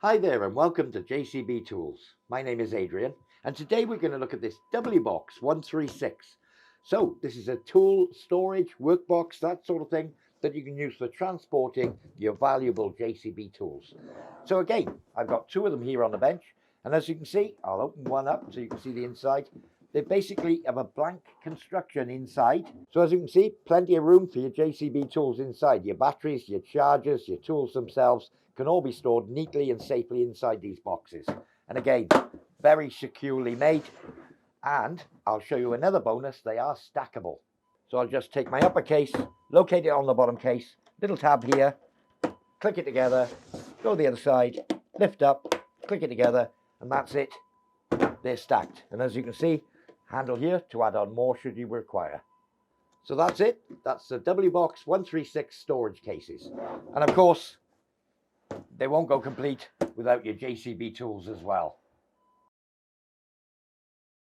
Hi there and welcome to JCB Tools. My name is Adrian and today we're going to look at this W Box 136. So this is a tool storage workbox, that sort of thing that you can use for transporting your valuable JCB tools. So again, I've got two of them here on the bench, and as you can see, I'll open one up so you can see the inside. They basically have a blank construction inside. So as you can see, plenty of room for your JCB tools inside. Your batteries, your chargers, your tools themselves can all be stored neatly and safely inside these boxes. And again, very securely made. And I'll show you another bonus, they are stackable. So I'll just take my upper case, locate it on the bottom case, little tab here, click it together, go the other side, lift up, click it together, and that's it. They're stacked. And as you can see, handle here to add on more should you require. So that's it. That's the W Box 136 storage cases. And of course, they won't go complete without your JCB tools as well.